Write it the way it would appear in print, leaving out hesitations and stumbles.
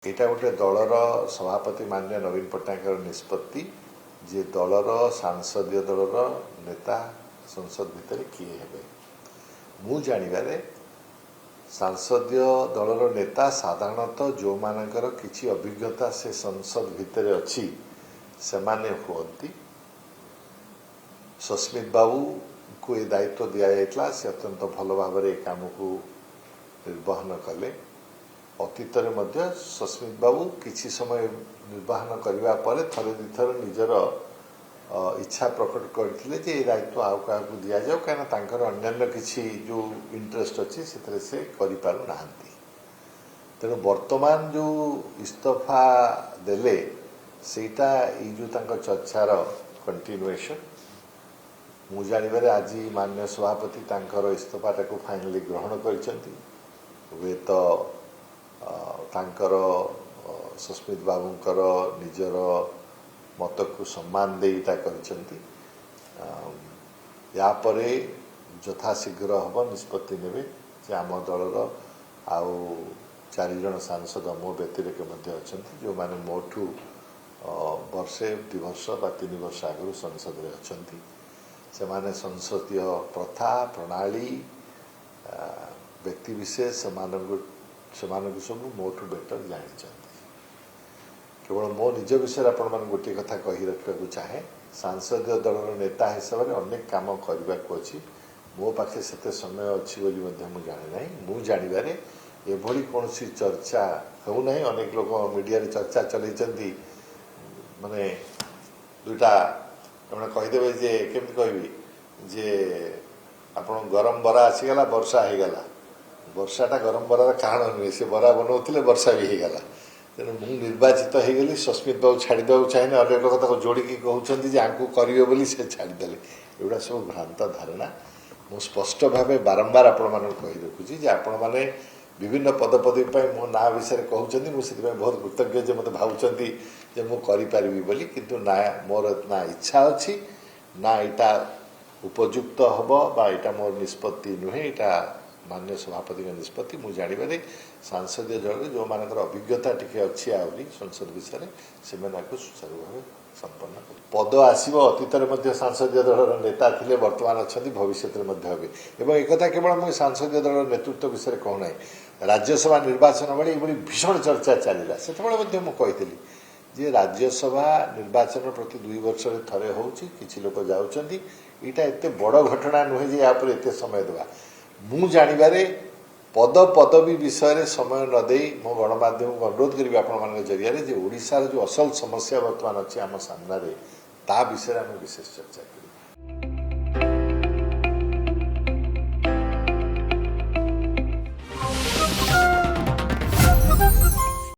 এটা गोटे दलर सभापति माननीय नवीन पट्टनायक निष्पत्ति जे दलर सांसदीय दलर नेता संसद भितर किए हेबे मु जानिबारे सांसदीय दलर नेता साधारणतः जो मानकर किछि अभिज्ञता से संसद भितर अछि से माने हुअंती। सस्मित बाबू को ये दायित्व दिया जायतला से अत्यंत भल भाव काम को निर्वहन कले। अतीत सस्मित बाबू किसी समय निर्वहन करने पर थरे दुथर निजर इच्छा प्रकट करते दायित्व आउ क्या दि जाओ कहीं अन्य किसी जो इंटरेस्ट अच्छी से करना। तेणु वर्तमान जो इस्तीफा देले सेटा जो चर्चार कंटिन्यूएशन मु जानवर आज माननीय सभापति तांकर इस्तीफाटा को फाइनाली ग्रहण करछंती। वे तो तांकर सस्मित बाबूंकर निजर मत को सम्मान देता करछंती। या परे यथाशीघ्र हम निष्पत्ति नेबे जे आम दलर आउ 4 जन सांसद मो व्यतिरेक अछंती जो माने मोठू वर्षे 2 वर्ष बा 3 वर्ष आगु संसद रे अछंती। से माने संसदीय प्रथा प्रणाली व्यक्ति विशेष से सब मोठू बेटर जानी। केवल मो निज विषय आपण गोटे कथा कही रखा चाहे सांसदीय दलर नेता हिसाब से अनेक काम करने को अच्छी मो पाखे से समय अच्छी जाने ना। मु जानवे एभली कौन चर्चा होना अनेक लोग मीडिया चर्चा चलती माने दुईटा कहीदेवे जे केमती कहबी जे आपण गरम बरा आसीगला वर्षा होगला वर्षाटा गरम बरार कारण नुहे से बरा बनाऊे वर्षा भी होगला। तेणु मु निर्वाचित हो गली सस्मित बाबू छाड़ा चाहिए अनेक लोग जोड़िकी कहते आंकु करेंगे बोली से छाड़देले एगुड़ा सब भ्रांत धारणा। मु स्पष्ट भाव बारंबार आपण मान कही रखुची आपण मैंने विभिन्न पदपदवी मो ना विषय कहते मुझे बहुत कृतज्ञ जे मत भावुंट जे मु करी बोली किंतु ना मोर ना इच्छा अच्छी ना यहाँ उपयुक्त हम बा यहाँ मोर निष्पत्ति नुहे यहाँ माननीय सभापति निष्पत्ति मु जानवे सांसदीय दल जो मान अभिज्ञता टी अच्छी आहरी संसद विषय से सुचारू भाव संपन्न पद आसव अतीत सांसदीय दल नेता थे बर्तमान अच्छा भविष्य में एक केवल मुझे सांसदीय दल नेतृत्व विषय कहूना राज्यसभा निर्वाचन बेले ये भीषण चर्चा चलला से मुझे जे राज्यसभा निर्वाचन प्रति 2 वर्ष थे होची लोग जाऊँगी यहाँ एत बड़ घटना नुहे जे या एत समय देवा मु जानवे पद पदवी विषय समय नदे मो गणमाध्यम को अनुरोध करी आपण जरिए ओडिशार जो असल समस्या बर्तमान अच्छी आम सामने ता विषय में विशेष चर्चा करें।